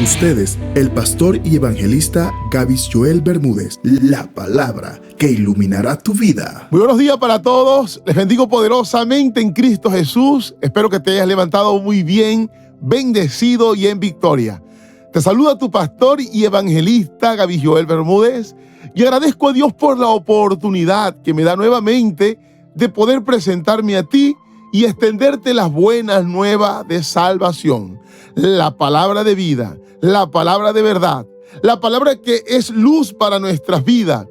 ustedes, el pastor y evangelista Gavis Joel Bermúdez, la palabra que iluminará tu vida. Muy buenos días para todos, les bendigo poderosamente en Cristo Jesús. Espero que te hayas levantado muy bien, bendecido y en victoria. Te saluda tu pastor y evangelista Gavis Joel Bermúdez y agradezco a Dios por la oportunidad que me da nuevamente de poder presentarme a ti y extenderte las buenas nuevas de salvación. La palabra de vida, la palabra de verdad, la palabra que es luz para nuestras vidas.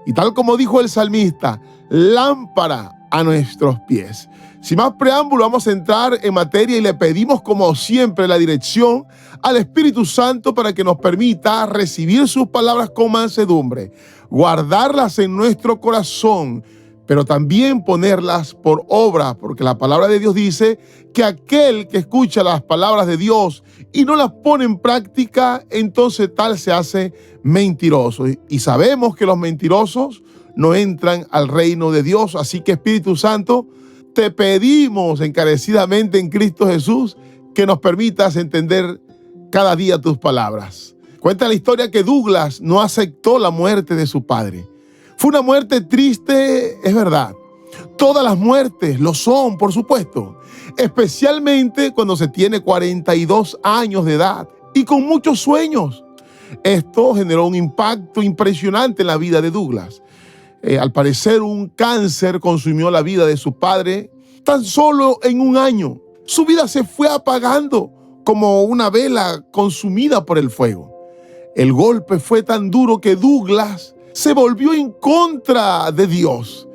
Y tal como dijo el salmista, lámpara a nuestros pies. Sin más preámbulo, vamos a entrar en materia y le pedimos como siempre la dirección al Espíritu Santo para que nos permita recibir sus palabras con mansedumbre, guardarlas en nuestro corazón, pero también ponerlas por obra, porque la palabra de Dios dice que aquel que escucha las palabras de Dios y no las pone en práctica, entonces tal se hace mentiroso. Y sabemos que los mentirosos no entran al reino de Dios. Así que Espíritu Santo, te pedimos encarecidamente en Cristo Jesús que nos permitas entender cada día tus palabras. Cuenta la historia que Douglas no aceptó la muerte de su padre. Fue una muerte triste, es verdad. Todas las muertes lo son, por supuesto. Especialmente cuando se tiene 42 años de edad y con muchos sueños. Esto generó un impacto impresionante en la vida de Douglas. Al parecer, un cáncer consumió la vida de su padre tan solo en un año. Su vida se fue apagando como una vela consumida por el fuego. El golpe fue tan duro que Douglas se volvió en contra de Dios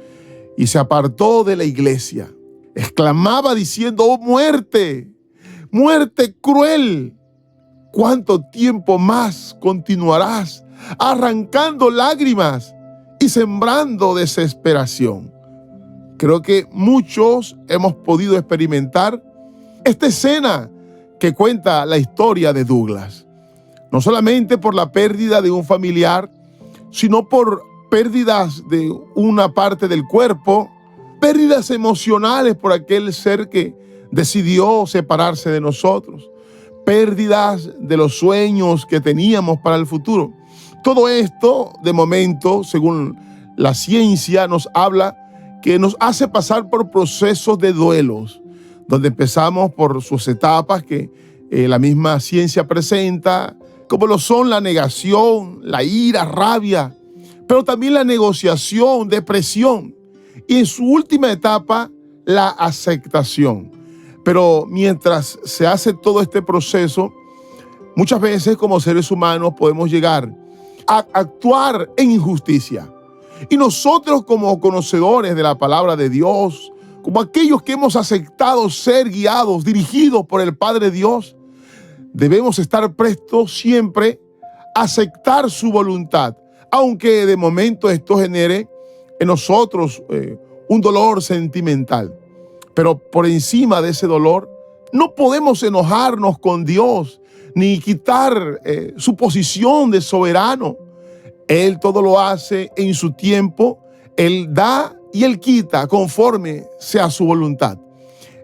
y se apartó de la iglesia. Exclamaba diciendo: ¡oh muerte! ¡Muerte cruel! ¿Cuánto tiempo más continuarás arrancando lágrimas y sembrando desesperación? Creo que muchos hemos podido experimentar esta escena que cuenta la historia de Douglas. No solamente por la pérdida de un familiar, sino por pérdidas de una parte del cuerpo, pérdidas emocionales por aquel ser que decidió separarse de nosotros, pérdidas de los sueños que teníamos para el futuro. Todo esto, de momento, según la ciencia, nos habla que nos hace pasar por procesos de duelos, donde empezamos por sus etapas que la misma ciencia presenta, como lo son la negación, la ira, rabia, pero también la negociación, depresión, y en su última etapa, la aceptación. Pero mientras se hace todo este proceso, muchas veces como seres humanos podemos llegar a actuar en injusticia. Y nosotros, como conocedores de la palabra de Dios, como aquellos que hemos aceptado ser guiados, dirigidos por el Padre Dios, debemos estar prestos siempre a aceptar su voluntad, aunque de momento esto genere en nosotros un dolor sentimental. Pero por encima de ese dolor, no podemos enojarnos con Dios, ni quitar su posición de soberano. Él todo lo hace en su tiempo, Él da y Él quita conforme sea su voluntad.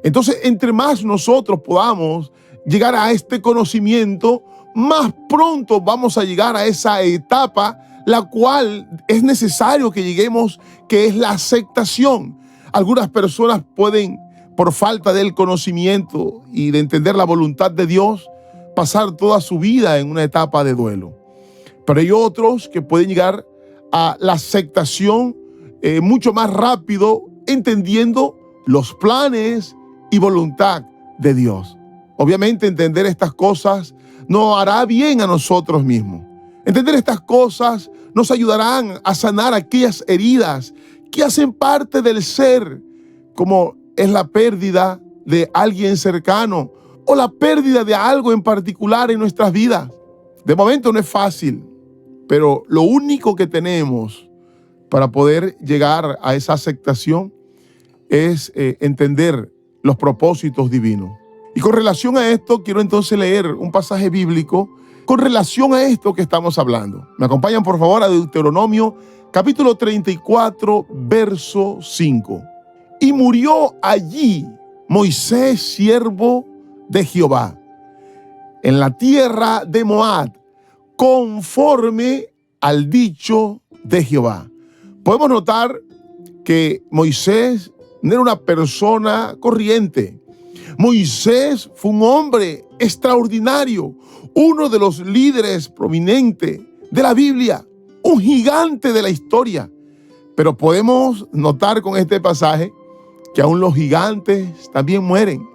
Entonces, entre más nosotros podamos llegar a este conocimiento, más pronto vamos a llegar a esa etapa, la cual es necesario que lleguemos, que es la aceptación. Algunas personas pueden, por falta del conocimiento y de entender la voluntad de Dios, pasar toda su vida en una etapa de duelo. Pero hay otros que pueden llegar a la aceptación mucho más rápido, entendiendo los planes y voluntad de Dios. Obviamente, entender estas cosas nos hará bien a nosotros mismos. Entender estas cosas nos ayudarán a sanar aquellas heridas que hacen parte del ser, como es la pérdida de alguien cercano o la pérdida de algo en particular en nuestras vidas. De momento no es fácil, pero lo único que tenemos para poder llegar a esa aceptación es entender los propósitos divinos. Y con relación a esto, quiero entonces leer un pasaje bíblico con relación a esto que estamos hablando. Me acompañan, por favor, a Deuteronomio, capítulo 34, verso 5. Y murió allí Moisés, siervo de Jehová, en la tierra de Moab, conforme al dicho de Jehová. Podemos notar que Moisés no era una persona corriente. Moisés fue un hombre extraordinario, uno de los líderes prominentes de la Biblia, un gigante de la historia. Pero podemos notar con este pasaje que aún los gigantes también mueren,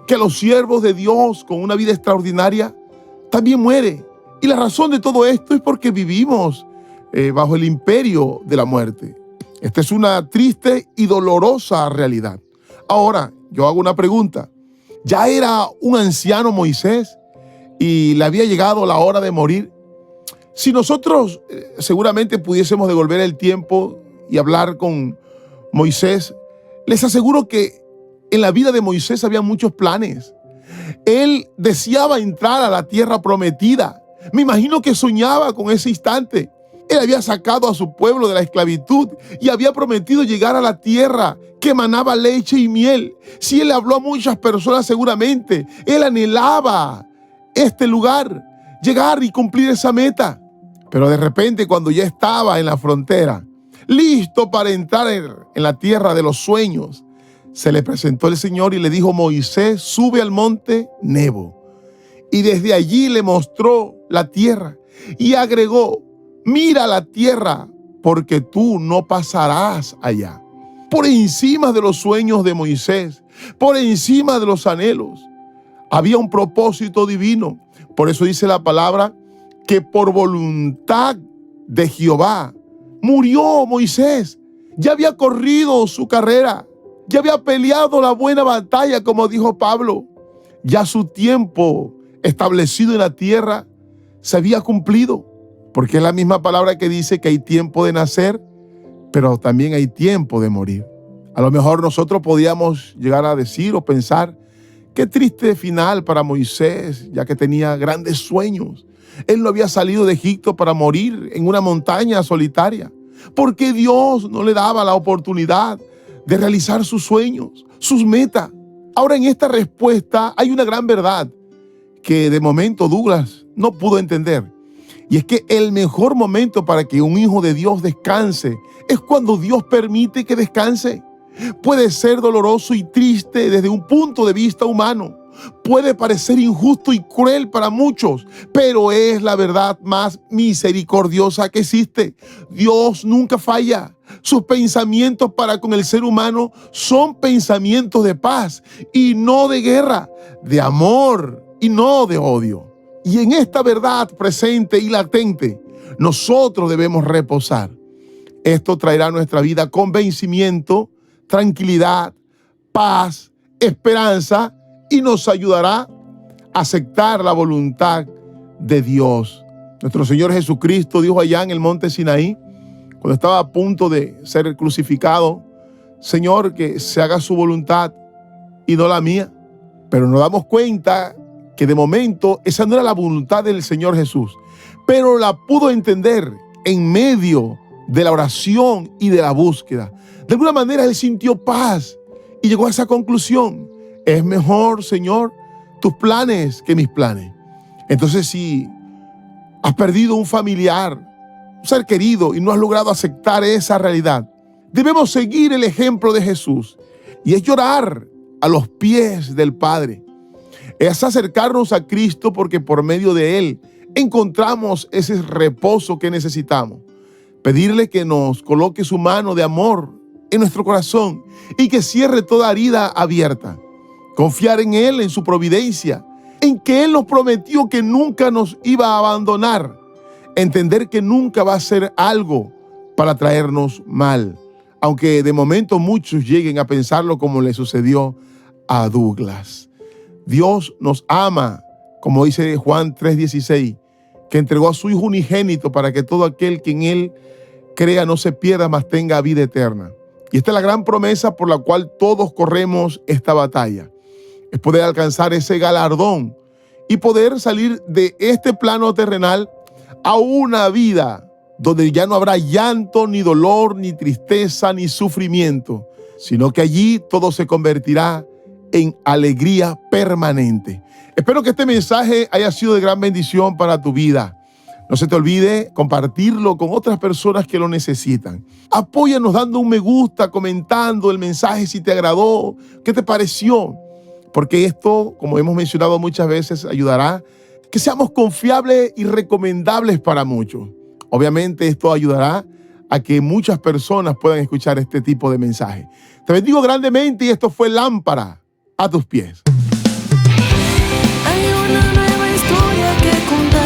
que los siervos de Dios con una vida extraordinaria también mueren. Y la razón de todo esto es porque vivimos bajo el imperio de la muerte. Esta es una triste y dolorosa realidad. Ahora, yo hago una pregunta. ¿Ya era un anciano Moisés y le había llegado la hora de morir? Si nosotros seguramente pudiésemos devolver el tiempo y hablar con Moisés, les aseguro que en la vida de Moisés había muchos planes. Él deseaba entrar a la tierra prometida. Me imagino que soñaba con ese instante. Él había sacado a su pueblo de la esclavitud y había prometido llegar a la tierra que emanaba leche y miel. Si él le habló a muchas personas, seguramente él anhelaba este lugar, llegar y cumplir esa meta. Pero de repente, cuando ya estaba en la frontera, listo para entrar en la tierra de los sueños, se le presentó el Señor y le dijo: Moisés, sube al monte Nebo. Y desde allí le mostró la tierra y agregó: mira la tierra, porque tú no pasarás allá. Por encima de los sueños de Moisés, por encima de los anhelos, había un propósito divino. Por eso dice la palabra que por voluntad de Jehová murió Moisés. Ya había corrido su carrera, ya había peleado la buena batalla, como dijo Pablo. Ya su tiempo establecido en la tierra se había cumplido. Porque es la misma palabra que dice que hay tiempo de nacer, pero también hay tiempo de morir. A lo mejor nosotros podíamos llegar a decir o pensar: qué triste final para Moisés, ya que tenía grandes sueños. Él no había salido de Egipto para morir en una montaña solitaria. ¿Por qué Dios no le daba la oportunidad de realizar sus sueños, sus metas? Ahora, en esta respuesta hay una gran verdad que de momento Douglas no pudo entender. Y es que el mejor momento para que un hijo de Dios descanse es cuando Dios permite que descanse. Puede ser doloroso y triste desde un punto de vista humano. Puede parecer injusto y cruel para muchos, pero es la verdad más misericordiosa que existe. Dios nunca falla. Sus pensamientos para con el ser humano son pensamientos de paz y no de guerra, de amor y no de odio. Y en esta verdad presente y latente, nosotros debemos reposar. Esto traerá a nuestra vida convencimiento, tranquilidad, paz, esperanza, y nos ayudará a aceptar la voluntad de Dios. Nuestro Señor Jesucristo dijo allá en el monte Sinaí, cuando estaba a punto de ser crucificado: Señor, que se haga su voluntad y no la mía. Pero nos damos cuenta que de momento esa no era la voluntad del Señor Jesús, pero la pudo entender en medio de la oración y de la búsqueda. De alguna manera él sintió paz y llegó a esa conclusión: es mejor, Señor, tus planes que mis planes. Entonces, si has perdido un familiar, un ser querido, y no has logrado aceptar esa realidad, debemos seguir el ejemplo de Jesús, y es llorar a los pies del Padre. Es acercarnos a Cristo, porque por medio de Él encontramos ese reposo que necesitamos. Pedirle que nos coloque su mano de amor en nuestro corazón y que cierre toda herida abierta. Confiar en Él, en su providencia, en que Él nos prometió que nunca nos iba a abandonar. Entender que nunca va a hacer algo para traernos mal, aunque de momento muchos lleguen a pensarlo como le sucedió a Douglas. Dios nos ama, como dice Juan 3:16, que entregó a su Hijo unigénito para que todo aquel que en Él crea no se pierda, mas tenga vida eterna. Y esta es la gran promesa por la cual todos corremos esta batalla. Es poder alcanzar ese galardón y poder salir de este plano terrenal a una vida donde ya no habrá llanto, ni dolor, ni tristeza, ni sufrimiento, sino que allí todo se convertirá en alegría permanente. Espero que este mensaje haya sido de gran bendición para tu vida. No se te olvide compartirlo con otras personas que lo necesitan. Apóyanos dando un me gusta, comentando el mensaje si te agradó, qué te pareció. Porque esto, como hemos mencionado muchas veces, ayudará a que seamos confiables y recomendables para muchos. Obviamente esto ayudará a que muchas personas puedan escuchar este tipo de mensaje. Te bendigo grandemente y esto fue Lámpara a tus pies. Hay una nueva historia que contar.